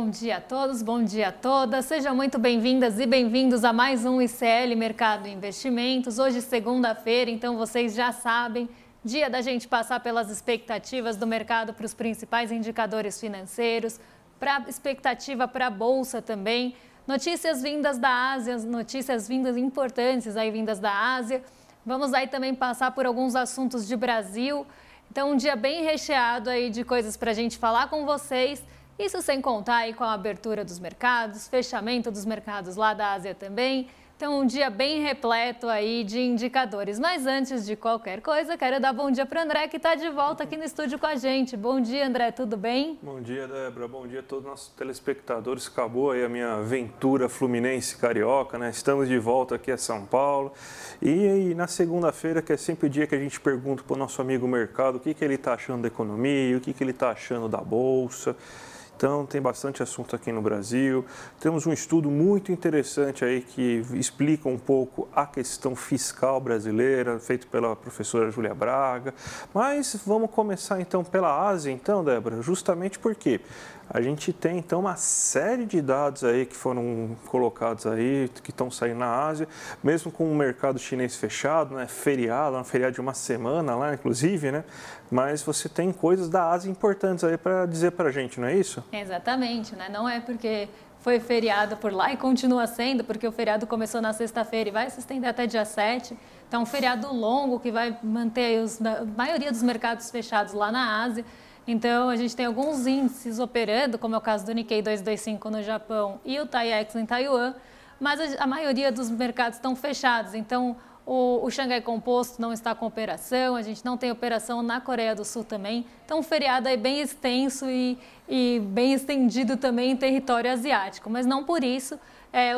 Bom dia a todos, bom dia a todas. Sejam muito bem-vindas e bem-vindos a mais um ICL Mercado e Investimentos. Hoje, segunda-feira, então vocês já sabem, dia da gente passar pelas expectativas do mercado para os principais indicadores financeiros, para expectativa para a Bolsa também. Notícias vindas da Ásia, notícias vindas importantes aí vindas da Ásia. Vamos aí também passar por alguns assuntos de Brasil. Então, um dia bem recheado aí de coisas para a gente falar com vocês. Isso sem contar aí com a abertura dos mercados, fechamento dos mercados lá da Ásia também. Então, um dia bem repleto aí de indicadores. Mas antes de qualquer coisa, quero dar bom dia para o André, que está de volta aqui no estúdio com a gente. Bom dia, André, tudo bem? Bom dia, Débora. Bom dia a todos os nossos telespectadores. Acabou aí a minha aventura fluminense carioca, né? Estamos de volta aqui a São Paulo. E na segunda-feira, que é sempre o dia que a gente pergunta para o nosso amigo mercado o que ele está achando da economia, o que ele está achando da Bolsa. Então, tem bastante assunto aqui no Brasil. Temos um estudo muito interessante aí que explica um pouco a questão fiscal brasileira, feito pela professora Júlia Braga. Mas vamos começar então pela Ásia, então, Débora, justamente porque a gente tem então uma série de dados aí que foram colocados aí, que estão saindo na Ásia, mesmo com o mercado chinês fechado, né, feriado, uma feriado de uma semana lá, inclusive, né? Mas você tem coisas da Ásia importantes aí para dizer para a gente, não é isso? Exatamente, né? Não é porque foi feriado por lá e continua sendo, porque o feriado começou na sexta-feira e vai se estender até dia 7. Então, um feriado longo que vai manter a maioria dos mercados fechados lá na Ásia. Então, a gente tem alguns índices operando, como é o caso do Nikkei 225 no Japão e o TAIEX em Taiwan, mas a maioria dos mercados estão fechados. Então, o Xangai Composto não está com operação, a gente não tem operação na Coreia do Sul também. Então, um feriado aí bem extenso e bem estendido também em território asiático, mas não por isso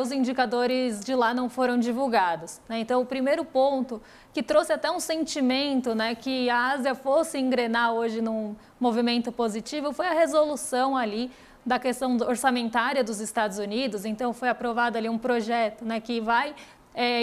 os indicadores de lá não foram divulgados, né? Então, o primeiro ponto que trouxe até um sentimento, né, que a Ásia fosse engrenar hoje num movimento positivo foi a resolução ali da questão orçamentária dos Estados Unidos. Então, foi aprovado ali um projeto, né, que vai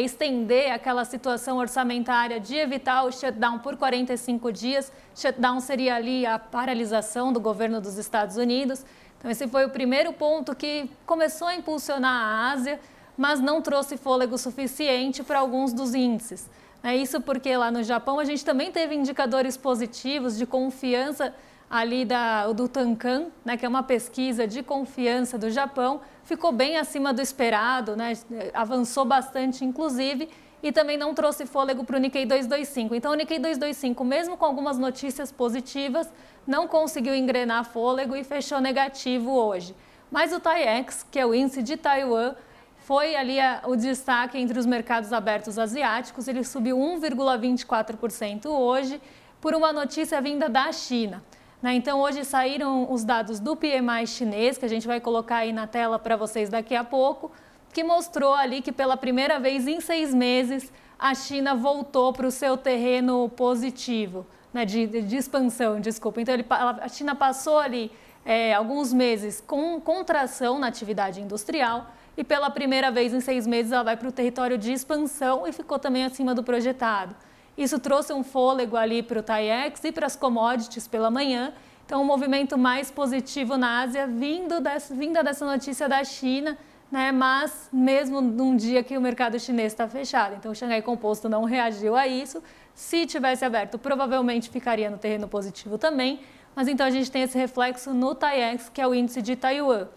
estender aquela situação orçamentária de evitar o shutdown por 45 dias. Shutdown seria ali a paralisação do governo dos Estados Unidos. Então, esse foi o primeiro ponto que começou a impulsionar a Ásia, mas não trouxe fôlego suficiente para alguns dos índices. Isso porque lá no Japão a gente também teve indicadores positivos de confiança ali do Tankan, né, que é uma pesquisa de confiança do Japão, ficou bem acima do esperado, né, avançou bastante inclusive, e também não trouxe fôlego para o Nikkei 225. Então, o Nikkei 225, mesmo com algumas notícias positivas, não conseguiu engrenar fôlego e fechou negativo hoje. Mas o TAIEX, que é o índice de Taiwan, foi ali o destaque entre os mercados abertos asiáticos. Ele subiu 1,24% hoje por uma notícia vinda da China. Então, hoje saíram os dados do PMI chinês, que a gente vai colocar aí na tela para vocês daqui a pouco, que mostrou ali que pela primeira vez em 6 meses a China voltou para o seu terreno positivo, né, de expansão, desculpa. Então, a China passou ali alguns meses com contração na atividade industrial e pela primeira vez em 6 meses ela vai para o território de expansão e ficou também acima do projetado. Isso trouxe um fôlego ali para o TAIEX e para as commodities pela manhã. Então, um movimento mais positivo na Ásia vinda dessa notícia da China, né? Mas mesmo num dia que o mercado chinês está fechado. Então, o Xangai Composto não reagiu a isso. Se tivesse aberto, provavelmente ficaria no terreno positivo também. Mas então a gente tem esse reflexo no TAIEX, que é o índice de Taiwan.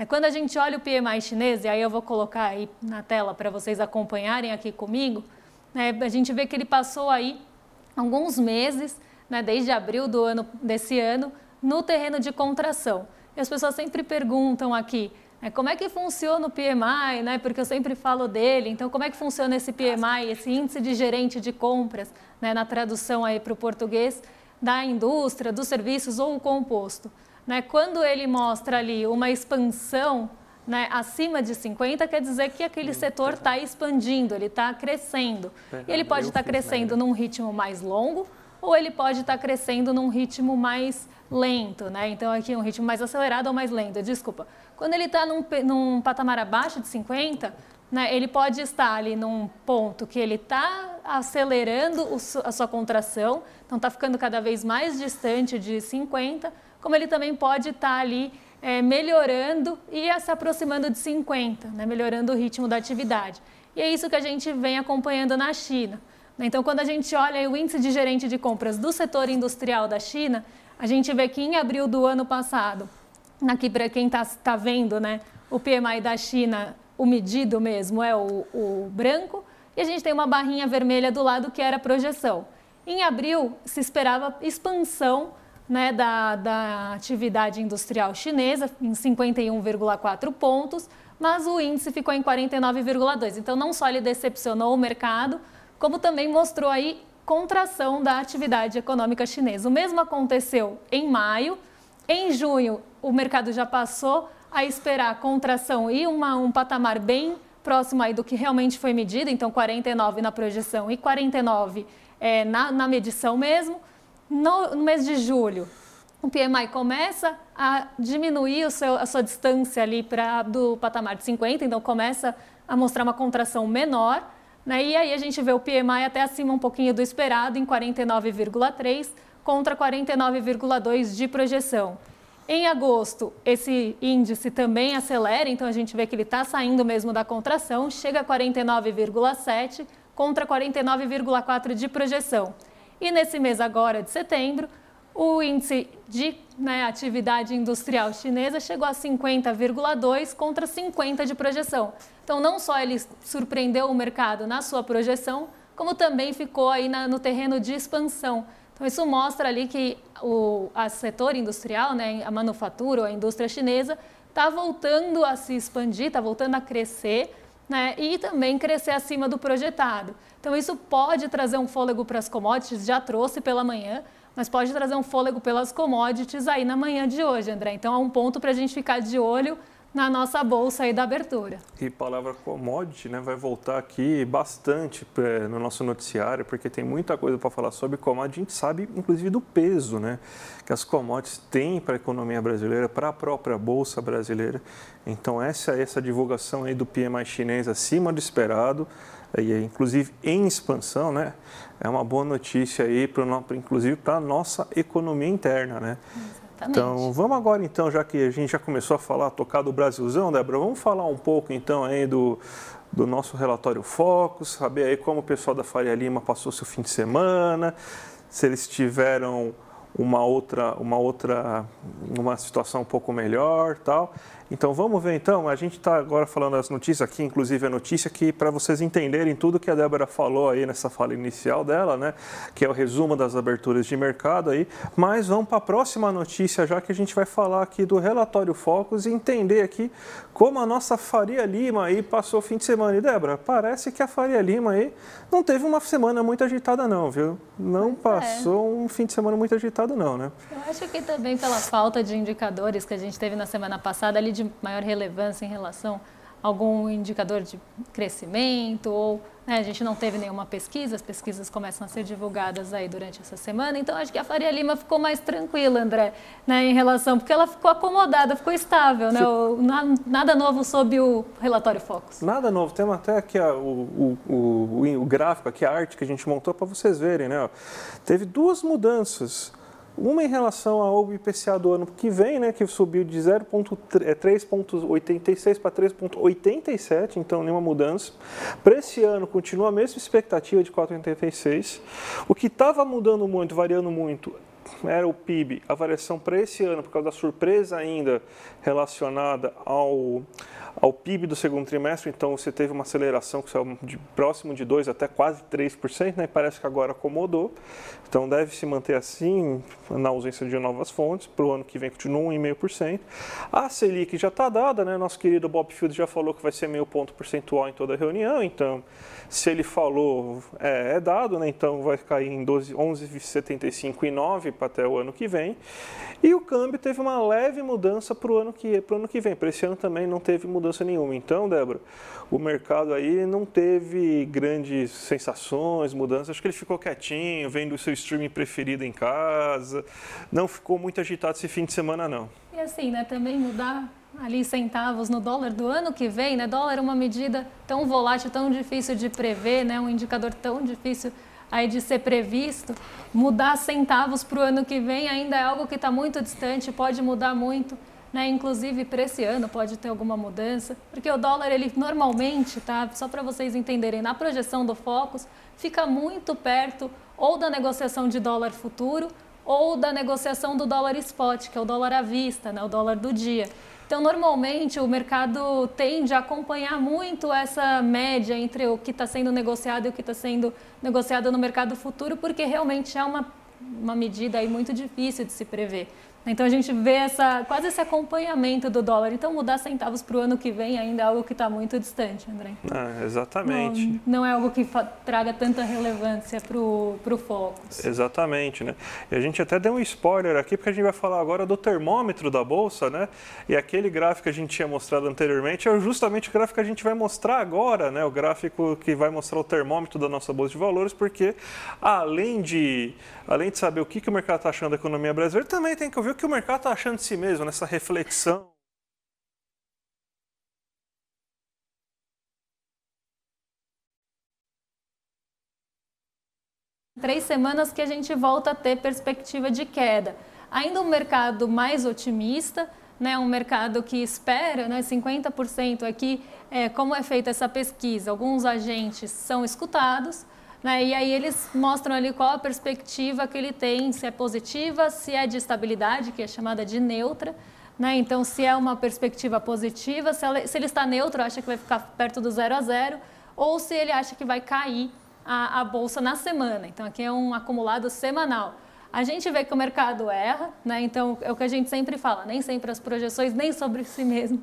Quando a gente olha o PMI chinês, e aí eu vou colocar aí na tela para vocês acompanharem aqui comigo, a gente vê que ele passou aí alguns meses, né, desde abril desse ano, no terreno de contração. E as pessoas sempre perguntam aqui, como é que funciona o PMI, né, porque eu sempre falo dele, então como é que funciona esse PMI, esse índice de gerente de compras, né, na tradução aí para o português, da indústria, dos serviços ou o composto. Quando ele mostra ali uma expansão, né, acima de 50, quer dizer que aquele setor está expandindo, ele está crescendo. E ele pode estar crescendo num ritmo mais longo ou ele pode estar crescendo num ritmo mais lento, né? Então, aqui um ritmo mais acelerado ou mais lento, desculpa. Quando ele está num patamar abaixo de 50, né, ele pode estar ali num ponto que ele está acelerando a sua contração, então está ficando cada vez mais distante de 50, como ele também pode estar ali melhorando e se aproximando de 50, né, melhorando o ritmo da atividade. E é isso que a gente vem acompanhando na China. Então, quando a gente olha o índice de gerente de compras do setor industrial da China, a gente vê que em abril do ano passado, aqui para quem está vendo, né, o PMI da China, o medido mesmo é o branco, e a gente tem uma barrinha vermelha do lado que era a projeção. Em abril, se esperava expansão, né, da atividade industrial chinesa em 51,4 pontos, mas o índice ficou em 49,2. Então, não só ele decepcionou o mercado, como também mostrou aí contração da atividade econômica chinesa. O mesmo aconteceu em maio. Em junho, o mercado já passou a esperar contração e um patamar bem próximo aí do que realmente foi medido, então 49 na projeção e 49 na medição mesmo. No mês de julho, o PMI começa a diminuir a sua distância ali do patamar de 50, então começa a mostrar uma contração menor, né? E aí a gente vê o PMI até acima um pouquinho do esperado, em 49,3 contra 49,2 de projeção. Em agosto, esse índice também acelera, então a gente vê que ele está saindo mesmo da contração, chega a 49,7 contra 49,4 de projeção. E nesse mês agora de setembro, o índice de atividade industrial chinesa chegou a 50,2 contra 50 de projeção. Então, não só ele surpreendeu o mercado na sua projeção, como também ficou aí no terreno de expansão. Então, isso mostra ali que o setor industrial, né, a manufatura, a indústria chinesa, está voltando a se expandir, está voltando a crescer, né, e também crescer acima do projetado. Então, isso pode trazer um fôlego para as commodities, já trouxe pela manhã, mas pode trazer um fôlego pelas commodities aí na manhã de hoje, André. Então, é um ponto para a gente ficar de olho na nossa bolsa aí da abertura. E palavra commodity, né, vai voltar aqui bastante no nosso noticiário, porque tem muita coisa para falar sobre commodity. A gente sabe, inclusive, do peso, né, que as commodities têm para a economia brasileira, para a própria bolsa brasileira. Então, essa divulgação aí do PMI chinês acima do esperado, e inclusive em expansão, né, é uma boa notícia aí, inclusive para a nossa economia interna, né? Exatamente. Então, vamos agora então, já que a gente já começou a falar, tocar do Brasilzão, Débora, vamos falar um pouco então aí do nosso relatório Focus, saber aí como o pessoal da Faria Lima passou seu fim de semana, se eles tiveram uma situação um pouco melhor, tal. Então vamos ver então, a gente está agora falando das notícias aqui, inclusive a notícia que para vocês entenderem tudo que a Débora falou aí nessa fala inicial dela, né, que é o resumo das aberturas de mercado aí, mas vamos para a próxima notícia já que a gente vai falar aqui do relatório Focus e entender aqui como a nossa Faria Lima aí passou o fim de semana. E Débora, parece que a Faria Lima aí não teve uma semana muito agitada não, viu? Não passou um fim de semana muito agitado não, né? Eu acho que também pela falta de indicadores que a gente teve na semana passada ali de maior relevância em relação a algum indicador de crescimento ou, né, a gente não teve nenhuma pesquisa, as pesquisas começam a ser divulgadas aí durante essa semana, então acho que a Faria Lima ficou mais tranquila, André, né, em relação, porque ela ficou acomodada, ficou estável, né, nada novo sob o relatório Focus. Nada novo, temos até aqui o gráfico, aqui a arte que a gente montou para vocês verem, né, ó. Teve duas mudanças. Uma em relação ao IPCA do ano que vem, né, que subiu de 3,86 para 3,87, então nenhuma mudança. Para esse ano continua a mesma expectativa de 4,86. O que estava mudando muito, variando muito, era o PIB, a variação para esse ano, por causa da surpresa ainda relacionada ao PIB do segundo trimestre, então você teve uma aceleração que saiu próximo de 2% até quase 3%, né? Parece que agora acomodou, então deve se manter assim, na ausência de novas fontes, para o ano que vem continua 1,5%. A Selic já está dada, né? Nosso querido Bob Field já falou que vai ser meio ponto percentual em toda a reunião, então se ele falou, é dado, né? Então vai cair em 11,75 e 9 para até o ano que vem. E o câmbio teve uma leve mudança para o ano que vem. Para esse ano também não teve mudança nenhuma. Então, Débora, o mercado aí não teve grandes sensações, mudanças. Acho que ele ficou quietinho, vendo o seu streaming preferido em casa. Não ficou muito agitado esse fim de semana, não. E assim, né, também mudar ali centavos no dólar do ano que vem, né? Dólar é uma medida tão volátil, tão difícil de prever, né? Um indicador tão difícil aí de ser previsto. Mudar centavos para o ano que vem ainda é algo que está muito distante, pode mudar muito, né? Inclusive para esse ano pode ter alguma mudança, porque o dólar ele normalmente, tá? Só para vocês entenderem, na projeção do Focus fica muito perto ou da negociação de dólar futuro ou da negociação do dólar spot, que é o dólar à vista, né? O dólar do dia. Então, normalmente, o mercado tende a acompanhar muito essa média entre o que está sendo negociado e o que está sendo negociado no mercado futuro, porque realmente é uma medida aí muito difícil de se prever. Então, a gente vê quase esse acompanhamento do dólar. Então, mudar centavos para o ano que vem ainda é algo que está muito distante, André. Exatamente. Não é algo que traga tanta relevância para o Focus. Exatamente, né? E a gente até deu um spoiler aqui, porque a gente vai falar agora do termômetro da Bolsa, né? E aquele gráfico que a gente tinha mostrado anteriormente é justamente o gráfico que a gente vai mostrar agora, né? O gráfico que vai mostrar o termômetro da nossa Bolsa de Valores, porque além de saber o que o mercado está achando da economia brasileira, também tem que ouvir o que o mercado está achando de si mesmo, nessa reflexão. Três semanas que a gente volta a ter perspectiva de queda. Ainda um mercado mais otimista, né? Um mercado que espera, né? 50% aqui, como é feita essa pesquisa, alguns agentes são escutados, né? E aí eles mostram ali qual a perspectiva que ele tem, se é positiva, se é de estabilidade, que é chamada de neutra, né? Então, se é uma perspectiva positiva, se ele está neutro, acha que vai ficar perto do 0 a 0, ou se ele acha que vai cair a bolsa na semana. Então, aqui é um acumulado semanal. A gente vê que o mercado erra, né? Então, é o que a gente sempre fala, nem sempre as projeções, nem sobre si mesmo,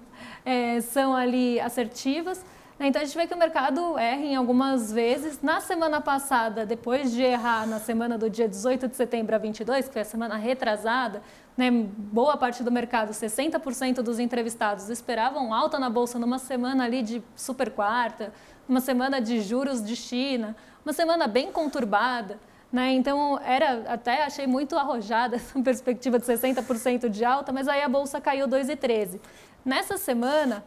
são ali assertivas. Então, a gente vê que o mercado erra em algumas vezes. Na semana passada, depois de errar na semana do dia 18 de setembro a 22, que foi a semana retrasada, né, boa parte do mercado, 60% dos entrevistados esperavam alta na Bolsa numa semana ali de super quarta, uma semana de juros de China, uma semana bem conturbada, né? Então, até achei muito arrojada essa perspectiva de 60% de alta, mas aí a Bolsa caiu 2,13. Nessa semana,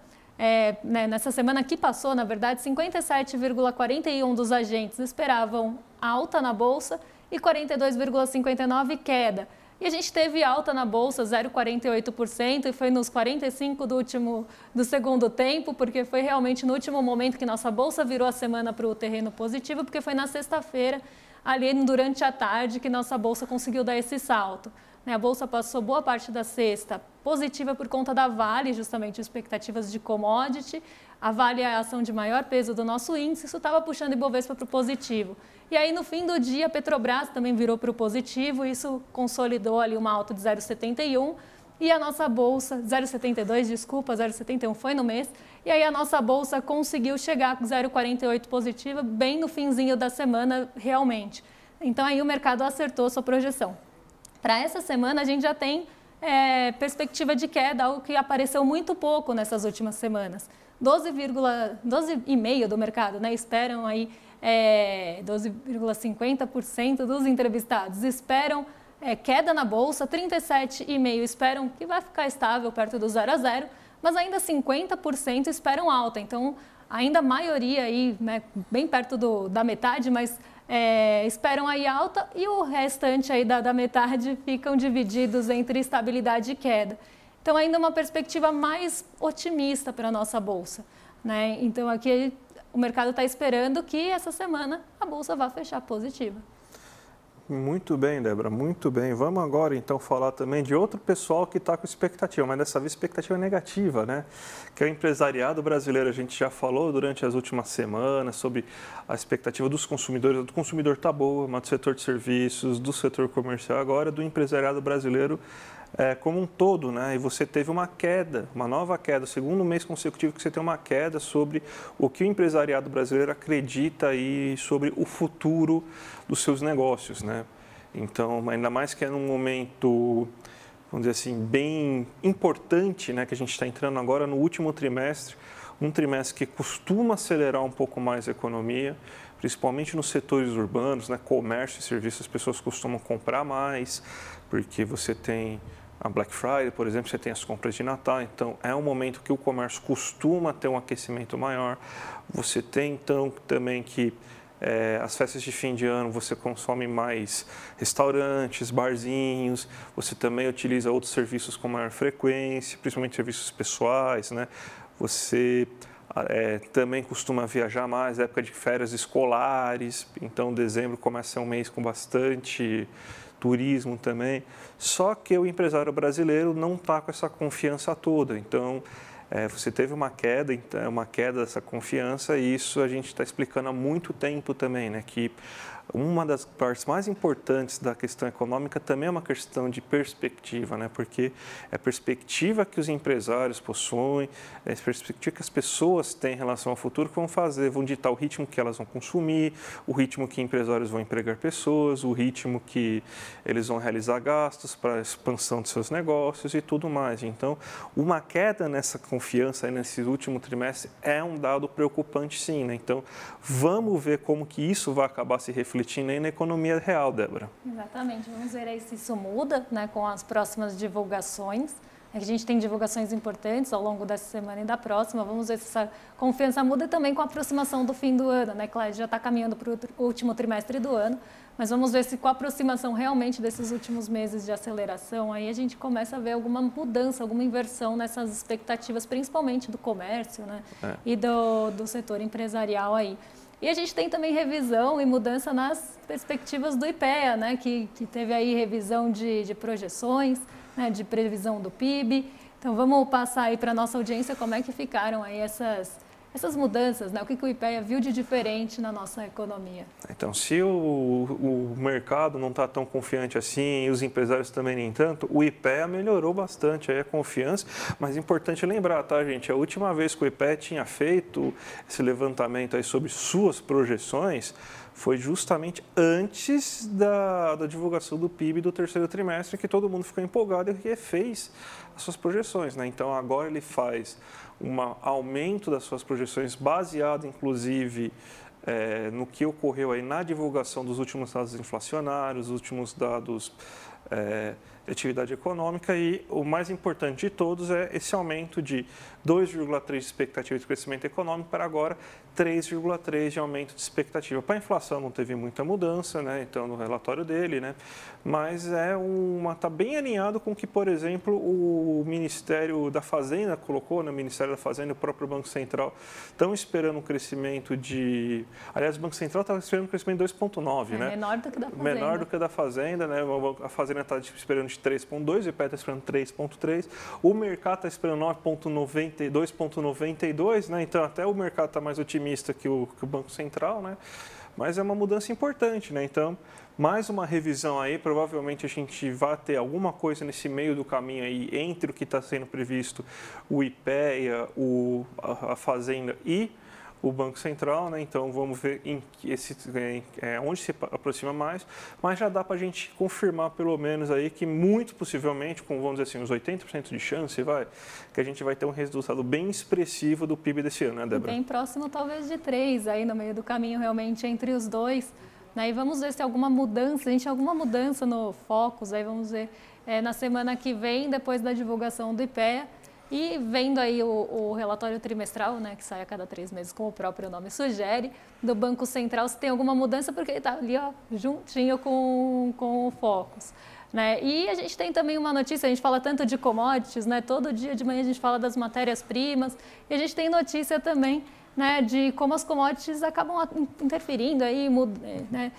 nessa semana que passou, na verdade, 57,41% dos agentes esperavam alta na Bolsa e 42,59% queda. E a gente teve alta na Bolsa, 0,48%, e foi nos 45% do segundo tempo, porque foi realmente no último momento que nossa Bolsa virou a semana para o terreno positivo, porque foi na sexta-feira, ali durante a tarde, que nossa Bolsa conseguiu dar esse salto. A Bolsa passou boa parte da sexta positiva por conta da Vale, justamente expectativas de commodity. A Vale é a ação de maior peso do nosso índice, isso estava puxando o Ibovespa para o positivo. E aí, no fim do dia, a Petrobras também virou para o positivo, isso consolidou ali uma alta de 0,71. E a nossa Bolsa, 0,72, desculpa, 0,71 foi no mês. E aí a nossa Bolsa conseguiu chegar com 0,48 positiva, bem no finzinho da semana, realmente. Então, aí o mercado acertou sua projeção. Para essa semana, a gente já tem perspectiva de queda, algo que apareceu muito pouco nessas últimas semanas. 12,5% do mercado, né? Esperam aí 12,50% dos entrevistados esperam queda na Bolsa, 37,5% esperam que vai ficar estável perto do 0 a 0, mas ainda 50% esperam alta. Então, ainda a maioria aí, né, bem perto da metade, mas esperam aí alta, e o restante aí da metade ficam divididos entre estabilidade e queda. Então, ainda uma perspectiva mais otimista para a nossa Bolsa, né? Então, aqui o mercado está esperando que essa semana a Bolsa vá fechar positiva. Muito bem, Débora, muito bem. Vamos agora, então, falar também de outro pessoal que está com expectativa, mas dessa vez expectativa negativa, né? Que é o empresariado brasileiro. A gente já falou durante as últimas semanas sobre a expectativa dos consumidores. Do consumidor está boa, mas do setor de serviços, do setor comercial, agora do empresariado brasileiro como um todo, né? E você teve uma queda, uma nova queda, o segundo mês consecutivo que você tem uma queda sobre o que o empresariado brasileiro acredita aí sobre o futuro dos seus negócios, né? Então, ainda mais que é num momento, vamos dizer assim, bem importante, né? Que a gente está entrando agora no último trimestre, um trimestre que costuma acelerar um pouco mais a economia, principalmente nos setores urbanos, né? Comércio e serviços, as pessoas costumam comprar mais, porque você tem a Black Friday, por exemplo, você tem as compras de Natal, então é um momento que o comércio costuma ter um aquecimento maior. Você tem, então, também que as festas de fim de ano você consome mais restaurantes, barzinhos, você também utiliza outros serviços com maior frequência, principalmente serviços pessoais, né? Você também costuma viajar mais, época de férias escolares, então dezembro começa a ser um mês com bastante turismo também. Só que o empresário brasileiro não está com essa confiança toda, então você teve uma queda dessa confiança e isso a gente está explicando há muito tempo também, né? Que uma das partes mais importantes da questão econômica também é uma questão de perspectiva, né? Porque é a perspectiva que os empresários possuem, é a perspectiva que as pessoas têm em relação ao futuro que vão ditar o ritmo que elas vão consumir, o ritmo que empresários vão empregar pessoas, o ritmo que eles vão realizar gastos para a expansão de seus negócios e tudo mais. Então, uma queda nessa confiança aí nesse último trimestre é um dado preocupante, sim, né? Então, vamos ver como que isso vai acabar se refletindo aí na economia real, Débora. Exatamente. Vamos ver aí se isso muda, né, com as próximas divulgações. A gente tem divulgações importantes ao longo dessa semana e da próxima. Vamos ver se essa confiança muda também com a aproximação do fim do ano, né? Claro, já está caminhando para o último trimestre do ano, mas vamos ver se com a aproximação realmente desses últimos meses de aceleração, aí a gente começa a ver alguma mudança, alguma inversão nessas expectativas, principalmente do comércio, né? E do setor empresarial aí. E a gente tem também revisão e mudança nas perspectivas do IPEA, né, que teve aí revisão de projeções, né, de previsão do PIB. Então, vamos passar aí para a nossa audiência como é que ficaram aí essas mudanças, né? O que o IPEA viu de diferente na nossa economia. Então, se o mercado não está tão confiante assim e os empresários também nem tanto, o IPEA melhorou bastante aí a confiança, mas é importante lembrar, tá, gente? A última vez que o IPEA tinha feito esse levantamento aí sobre suas projeções foi justamente antes da divulgação do PIB do terceiro trimestre, que todo mundo ficou empolgado e refez as suas projeções, né? Então, agora ele faz um aumento das suas projeções baseado, inclusive, no que ocorreu aí na divulgação dos últimos dados inflacionários, os últimos dados de atividade econômica e o mais importante de todos é esse aumento de 2,3% de expectativa de crescimento econômico para agora 3,3% de aumento de expectativa. Para a inflação não teve muita mudança, né? Então, no relatório dele, né? Mas está bem alinhado com o que, por exemplo, o Ministério da Fazenda colocou, né? O Ministério da Fazenda e o próprio Banco Central estão esperando um crescimento de... Aliás, o Banco Central estava esperando um crescimento de 2,9%, né? Menor do que da Fazenda. Menor do que da Fazenda, né? A Fazenda está esperando de 3,2%, o IPEA está esperando 3,3%, o mercado está esperando 2,92%, né? Então, até o mercado está mais otimista que o Banco Central, né? Mas é uma mudança importante, né? Então, mais uma revisão aí, provavelmente a gente vai ter alguma coisa nesse meio do caminho aí, entre o que está sendo previsto, o IPEA, a Fazenda e o Banco Central, né? Então vamos ver onde se aproxima mais, mas já dá para a gente confirmar pelo menos aí que muito possivelmente, com vamos dizer assim, uns 80% de chance, que a gente vai ter um resultado bem expressivo do PIB desse ano, né, Débora? Bem próximo talvez de 3, aí no meio do caminho realmente entre os dois, né? E vamos ver se tem alguma mudança, a gente tem alguma mudança no Focus, aí vamos ver na semana que vem, depois da divulgação do IPEA. E vendo aí o relatório trimestral, né, que sai a cada 3 meses, como o próprio nome sugere, do Banco Central, se tem alguma mudança, porque ele está ali, ó, juntinho com o Focus, né? E a gente tem também uma notícia, a gente fala tanto de commodities, né? Todo dia de manhã a gente fala das matérias-primas, e a gente tem notícia também, né, de como as commodities acabam interferindo aí, né?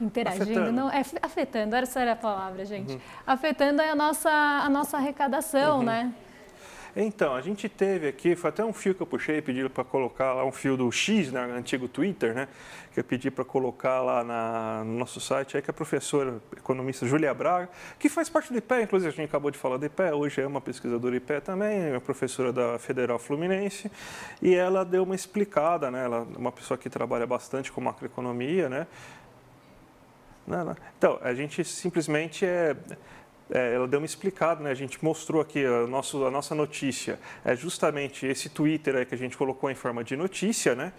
Interagindo, não, afetando, essa era a palavra, gente. Uhum. Afetando a nossa arrecadação, né? Então, a gente teve aqui, foi até um fio que eu puxei, pedi para colocar lá um fio do X, né, antigo Twitter, né? Que eu pedi para colocar lá no nosso site, aí que a professora economista Júlia Braga, que faz parte do IPEA, inclusive a gente acabou de falar do IPEA, hoje é uma pesquisadora do IPEA também, é professora da Federal Fluminense, e ela deu uma explicada, né? Ela é uma pessoa que trabalha bastante com macroeconomia, né? Então, a gente simplesmente ela deu uma explicada, né? A gente mostrou aqui a nossa notícia. É justamente esse Twitter aí que a gente colocou em forma de notícia, né?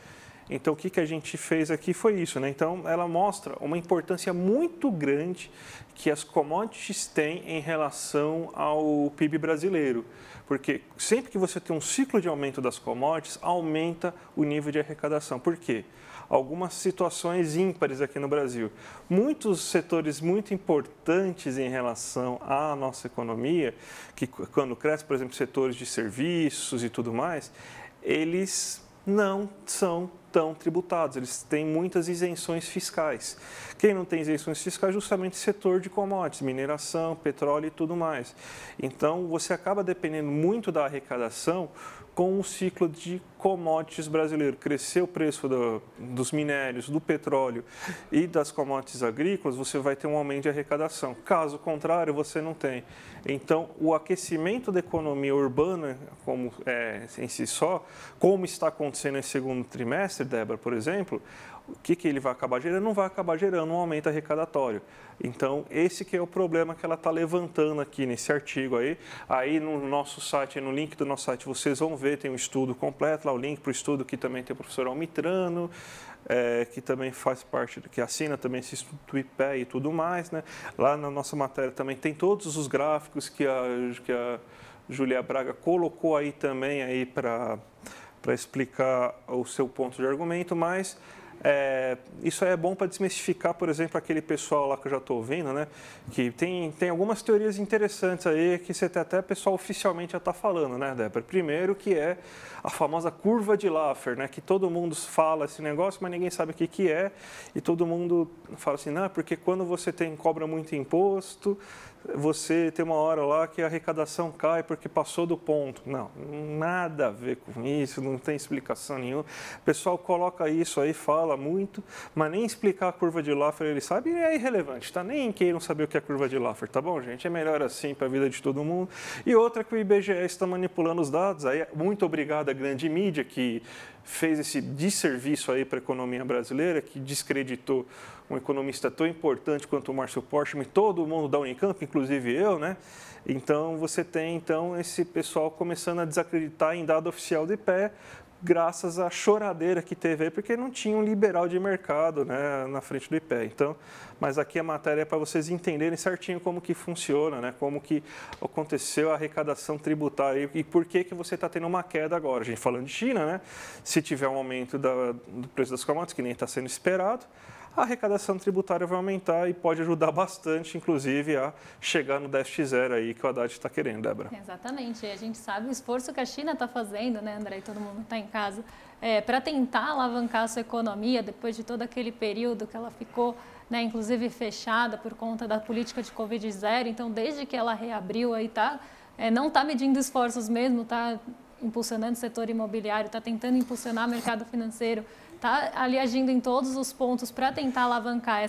Então, o que a gente fez aqui foi isso, né? Então, ela mostra uma importância muito grande que as commodities têm em relação ao PIB brasileiro. Porque sempre que você tem um ciclo de aumento das commodities, aumenta o nível de arrecadação. Por quê? Algumas situações ímpares aqui no Brasil. Muitos setores muito importantes em relação à nossa economia, que quando cresce, por exemplo, setores de serviços e tudo mais, eles não são tão tributados, eles têm muitas isenções fiscais. Quem não tem isenções fiscais é justamente o setor de commodities, mineração, petróleo e tudo mais. Então, você acaba dependendo muito da arrecadação com o ciclo de commodities brasileiro. Crescer o preço dos minérios, do petróleo e das commodities agrícolas, você vai ter um aumento de arrecadação. Caso contrário, você não tem. Então, o aquecimento da economia urbana como, em si só, como está acontecendo nesse segundo trimestre, Débora, por exemplo, o que ele vai acabar gerando? Não vai acabar gerando um aumento arrecadatório. Então, esse que é o problema que ela está levantando aqui nesse artigo aí. Aí no nosso site, no link do nosso site, vocês vão ver, tem um estudo completo, lá o link para o estudo que também tem o professor Almitrano, que também faz parte, que assina também esse estudo do IPE e tudo mais, né? Lá na nossa matéria também tem todos os gráficos que a Júlia Braga colocou aí também aí para explicar o seu ponto de argumento, mas isso é bom para desmistificar, por exemplo, aquele pessoal lá que eu já estou ouvindo, né? Que tem algumas teorias interessantes aí que você até pessoal oficialmente já está falando, né, Débora? Primeiro que é a famosa curva de Laffer, né? Que todo mundo fala esse negócio, mas ninguém sabe o que é. E todo mundo fala assim, não, porque quando você cobra muito imposto, você tem uma hora lá que a arrecadação cai porque passou do ponto. Não, nada a ver com isso, não tem explicação nenhuma. O pessoal coloca isso aí, fala muito, mas nem explicar a curva de Laffer ele sabe e é irrelevante, tá? Nem queiram saber o que é a curva de Laffer, tá bom, gente? É melhor assim para a vida de todo mundo. E outra que o IBGE está manipulando os dados, aí muito obrigado à grande mídia que fez esse desserviço aí para a economia brasileira, que descreditou um economista tão importante quanto o Márcio Portman e todo mundo da Unicamp, inclusive eu, né? Então, você tem esse pessoal começando a desacreditar em dado oficial do IPE, graças à choradeira que teve aí, porque não tinha um liberal de mercado, né, na frente do IPE. Então, mas aqui a matéria é para vocês entenderem certinho como que funciona, né, como que aconteceu a arrecadação tributária e por que você está tendo uma queda agora. A gente falando de China, né, se tiver um aumento do preço das commodities, que nem está sendo esperado, a arrecadação tributária vai aumentar e pode ajudar bastante, inclusive, a chegar no déficit zero aí que o Haddad está querendo, Débora. Exatamente. E a gente sabe o esforço que a China está fazendo, né, André? E todo mundo está em casa, para tentar alavancar a sua economia depois de todo aquele período que ela ficou, né, inclusive fechada por conta da política de Covid-0. Então, desde que ela reabriu, aí não está medindo esforços mesmo, está impulsionando o setor imobiliário, está tentando impulsionar o mercado financeiro, está ali agindo em todos os pontos para tentar alavancar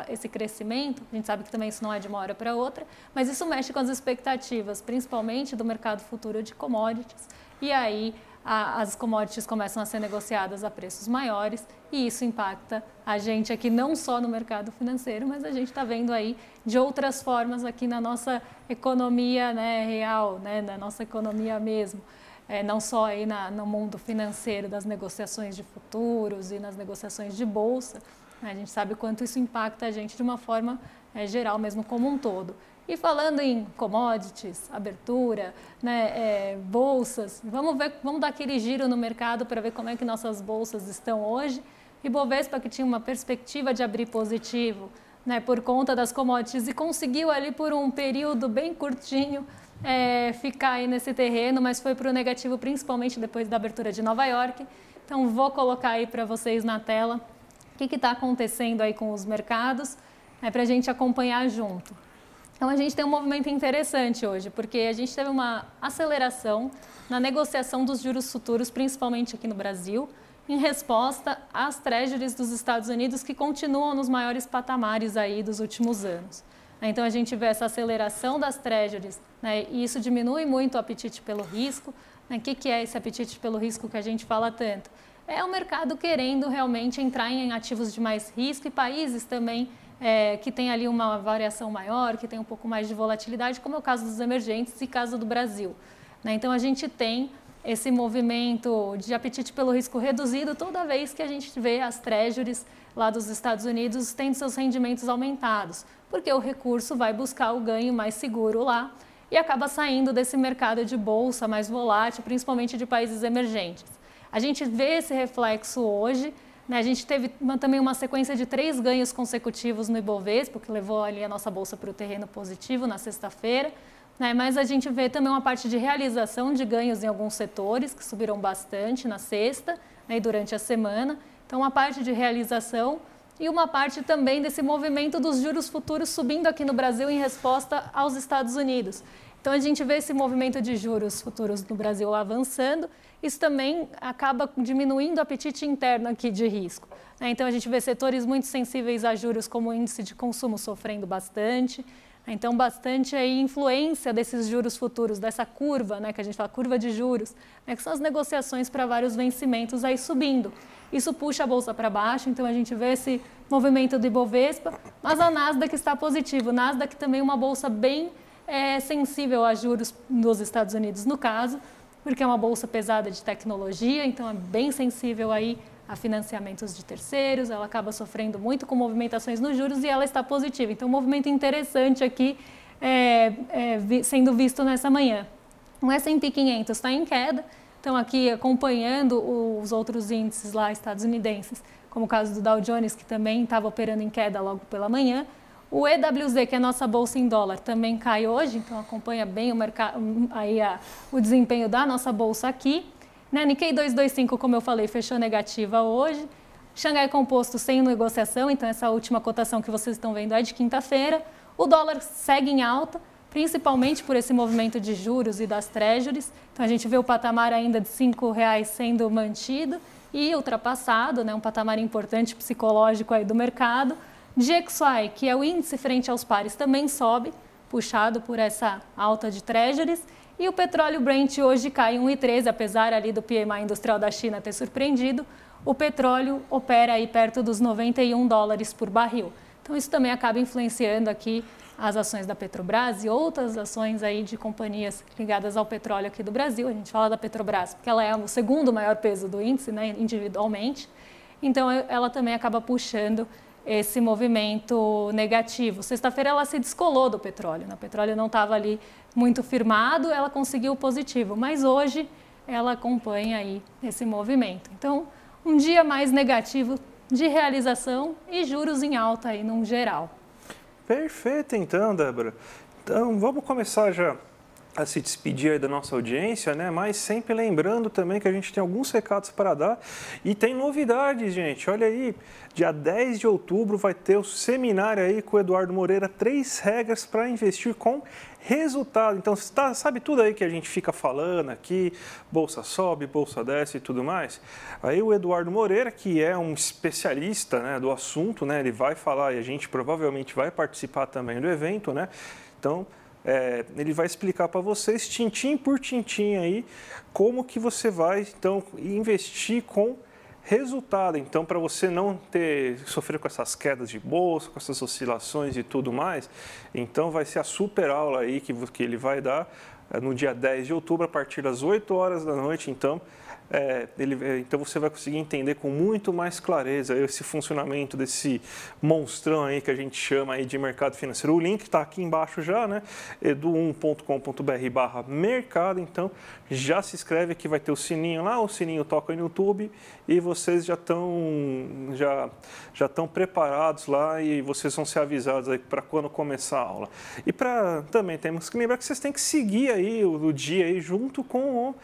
esse crescimento. A gente sabe que também isso não é de uma hora para outra, mas isso mexe com as expectativas, principalmente do mercado futuro de commodities. E aí as commodities começam a ser negociadas a preços maiores e isso impacta a gente aqui não só no mercado financeiro, mas a gente está vendo aí de outras formas aqui na nossa economia, né, real, né, na nossa economia mesmo. Não só aí no mundo financeiro, das negociações de futuros e nas negociações de bolsa, né? A gente sabe o quanto isso impacta a gente de uma forma geral, mesmo como um todo. E falando em commodities, abertura, né, bolsas, vamos dar aquele giro no mercado para ver como é que nossas bolsas estão hoje. Ibovespa, que tinha uma perspectiva de abrir positivo, né, por conta das commodities e conseguiu ali por um período bem curtinho ficar aí nesse terreno, mas foi para o negativo principalmente depois da abertura de Nova York. Então vou colocar aí para vocês na tela o que está acontecendo aí com os mercados, para a gente acompanhar junto. Então a gente tem um movimento interessante hoje, porque a gente teve uma aceleração na negociação dos juros futuros, principalmente aqui no Brasil, em resposta às treasuries dos Estados Unidos que continuam nos maiores patamares aí dos últimos anos. Então, a gente vê essa aceleração das treasuries, né, e isso diminui muito o apetite pelo risco. Né? O que é esse apetite pelo risco que a gente fala tanto? É o mercado querendo realmente entrar em ativos de mais risco e países também que tem ali uma variação maior, que tem um pouco mais de volatilidade, como é o caso dos emergentes e caso do Brasil. Né? Então, a gente tem esse movimento de apetite pelo risco reduzido toda vez que a gente vê as treasuries lá dos Estados Unidos tendo seus rendimentos aumentados, porque o recurso vai buscar o ganho mais seguro lá e acaba saindo desse mercado de bolsa mais volátil, principalmente de países emergentes. A gente vê esse reflexo hoje, né? A gente teve também uma sequência de 3 ganhos consecutivos no Ibovespa, que levou ali a nossa bolsa para o terreno positivo na sexta-feira, né? Mas a gente vê também uma parte de realização de ganhos em alguns setores, que subiram bastante na sexta, né? E durante a semana. Então, uma parte de realização e uma parte também desse movimento dos juros futuros subindo aqui no Brasil em resposta aos Estados Unidos. Então, a gente vê esse movimento de juros futuros no Brasil avançando, isso também acaba diminuindo o apetite interno aqui de risco, né? Então, a gente vê setores muito sensíveis a juros, como o índice de consumo, sofrendo bastante. Então, bastante aí influência desses juros futuros, dessa curva, né, que a gente fala, curva de juros, né, que são as negociações para vários vencimentos aí subindo. Isso puxa a bolsa para baixo, então a gente vê esse movimento do Ibovespa, mas a Nasdaq está positivo. Nasdaq também é uma bolsa bem sensível a juros nos Estados Unidos, no caso, porque é uma bolsa pesada de tecnologia, então é bem sensível aí a financiamentos de terceiros, ela acaba sofrendo muito com movimentações nos juros e ela está positiva. Então, um movimento interessante aqui sendo visto nessa manhã. O S&P 500 está em queda, então aqui acompanhando os outros índices lá estadunidenses, como o caso do Dow Jones, que também estava operando em queda logo pela manhã. O EWZ, que é a nossa bolsa em dólar, também cai hoje, então acompanha bem o mercado, aí o desempenho da nossa bolsa aqui. Nikkei 225, como eu falei, fechou negativa hoje. Xangai Composto sem negociação, então essa última cotação que vocês estão vendo é de quinta-feira. O dólar segue em alta, principalmente por esse movimento de juros e das treasuries. Então a gente vê o patamar ainda de R$ 5,00 sendo mantido e ultrapassado, né, um patamar importante psicológico aí do mercado. DXY, que é o índice frente aos pares, também sobe, puxado por essa alta de treasuries. E o petróleo Brent hoje cai 1,13, apesar ali do PMI industrial da China ter surpreendido. O petróleo opera aí perto dos $91 por barril. Então isso também acaba influenciando aqui as ações da Petrobras e outras ações aí de companhias ligadas ao petróleo aqui do Brasil. A gente fala da Petrobras porque ela é o segundo maior peso do índice, né, individualmente. Então ela também acaba puxando esse movimento negativo. Sexta-feira ela se descolou do petróleo, né? O petróleo não estava ali muito firmado, ela conseguiu o positivo, mas hoje ela acompanha aí esse movimento. Então, um dia mais negativo de realização e juros em alta aí num geral. Perfeito então, Débora. Então, vamos começar já a se despedir aí da nossa audiência, né? Mas sempre lembrando também que a gente tem alguns recados para dar e tem novidades, gente. Olha aí, dia 10 de outubro vai ter o seminário aí com o Eduardo Moreira, 3 regras para investir com resultado. Então, sabe tudo aí que a gente fica falando aqui, bolsa sobe, bolsa desce e tudo mais? Aí o Eduardo Moreira, que é um especialista, né, do assunto, né? Ele vai falar e a gente provavelmente vai participar também do evento, né? Então, ele vai explicar para vocês, tintim por tintim aí, como que você vai, então, investir com resultado. Então, para você não sofrer com essas quedas de bolsa, com essas oscilações e tudo mais, então vai ser a super aula aí que ele vai dar no dia 10 de outubro, a partir das 8 horas da noite, então. Então você vai conseguir entender com muito mais clareza esse funcionamento desse monstrão aí que a gente chama aí de mercado financeiro. O link está aqui embaixo já, né? edu1.com.br/mercado. Então já se inscreve que vai ter o sininho lá, o sininho toca no YouTube e vocês já estão preparados lá e vocês vão ser avisados aí para quando começar a aula. E também temos que lembrar que vocês têm que seguir aí o dia aí junto com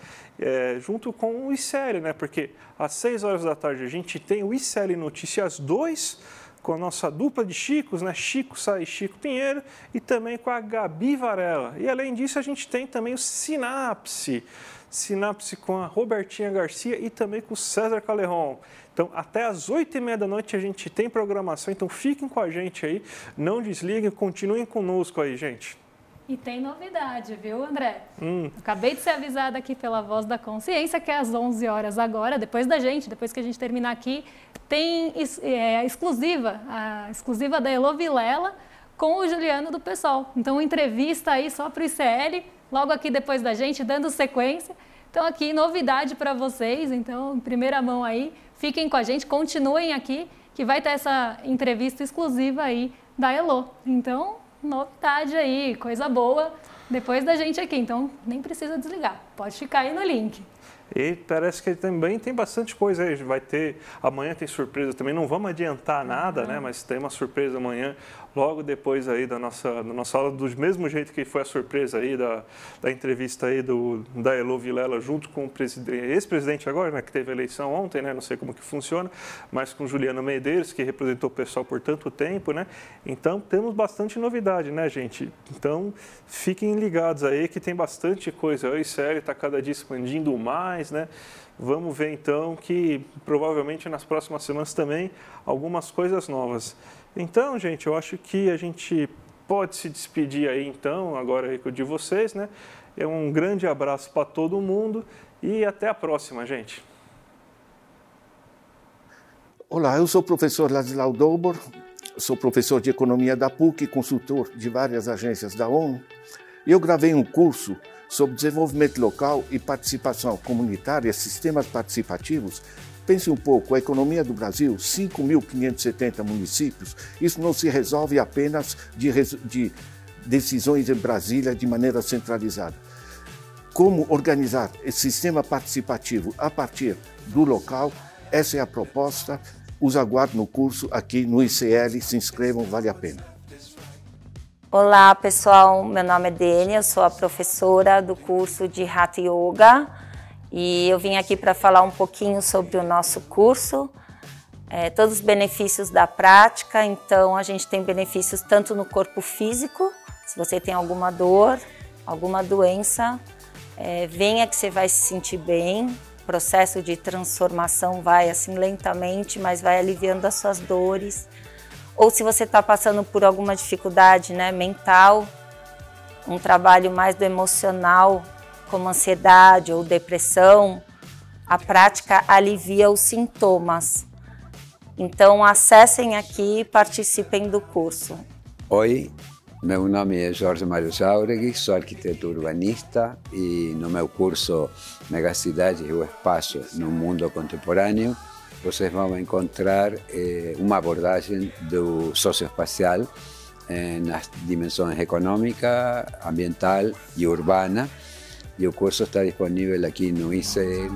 o ICL, né? Porque às 6 horas da tarde a gente tem o ICL Notícias 2 com a nossa dupla de Chicos, né? Chico Sá e Chico Pinheiro, e também com a Gabi Varela. E além disso a gente tem também o Sinapse com a Robertinha Garcia e também com o César Calerron. Então, até às 8h30 da noite a gente tem programação, então fiquem com a gente aí, não desliguem, continuem conosco aí, gente. E tem novidade, viu, André? Acabei de ser avisada aqui pela Voz da Consciência que às 11 horas agora, depois que a gente terminar aqui, tem a exclusiva da Elo Vilela com o Juliano do PSOL. Então, entrevista aí só para o ICL, logo aqui depois da gente, dando sequência. Então aqui, novidade para vocês, então em primeira mão aí, fiquem com a gente, continuem aqui, que vai ter essa entrevista exclusiva aí da Elo. Então, novidade aí, coisa boa, depois da gente aqui, então nem precisa desligar, pode ficar aí no link. E parece que também tem bastante coisa aí, vai ter, amanhã tem surpresa também, não vamos adiantar nada, né, mas tem uma surpresa amanhã, logo depois aí da nossa aula, do mesmo jeito que foi a surpresa aí da entrevista aí da Elo Vilela junto com o ex-presidente agora, né, que teve a eleição ontem, né, não sei como que funciona, mas com Juliano Medeiros, que representou o pessoal por tanto tempo, né, então temos bastante novidade, né, gente, então fiquem ligados aí que tem bastante coisa, a série está cada dia expandindo mais, né? Vamos ver então que provavelmente nas próximas semanas também algumas coisas novas. Então, gente, eu acho que a gente pode se despedir aí então, agora aí de vocês, né? É um grande abraço para todo mundo e até a próxima, gente. Olá, eu sou o professor Ladislau Dobor, sou professor de Economia da PUC, consultor de várias agências da ONU, e eu gravei um curso sobre desenvolvimento local e participação comunitária, sistemas participativos. Pense um pouco, a economia do Brasil, 5.570 municípios, isso não se resolve apenas de decisões em Brasília de maneira centralizada. Como organizar esse sistema participativo a partir do local, essa é a proposta. Os aguardo no curso aqui no ICL, se inscrevam, vale a pena. Olá pessoal, meu nome é Dênia, eu sou a professora do curso de Hatha Yoga e eu vim aqui para falar um pouquinho sobre o nosso curso, todos os benefícios da prática. Então a gente tem benefícios tanto no corpo físico, se você tem alguma dor, alguma doença, venha que você vai se sentir bem, o processo de transformação vai assim lentamente, mas vai aliviando as suas dores. Ou se você está passando por alguma dificuldade, né, mental, um trabalho mais do emocional, como ansiedade ou depressão, a prática alivia os sintomas. Então acessem aqui e participem do curso. Oi, meu nome é Jorge Mário Jauregui, sou arquiteto urbanista e no meu curso Megacidades e o Espaço no Mundo Contemporâneo vocês vão encontrar uma abordagem do socioespacial nas dimensões econômica, ambiental e urbana. E o curso está disponível aqui no ICL.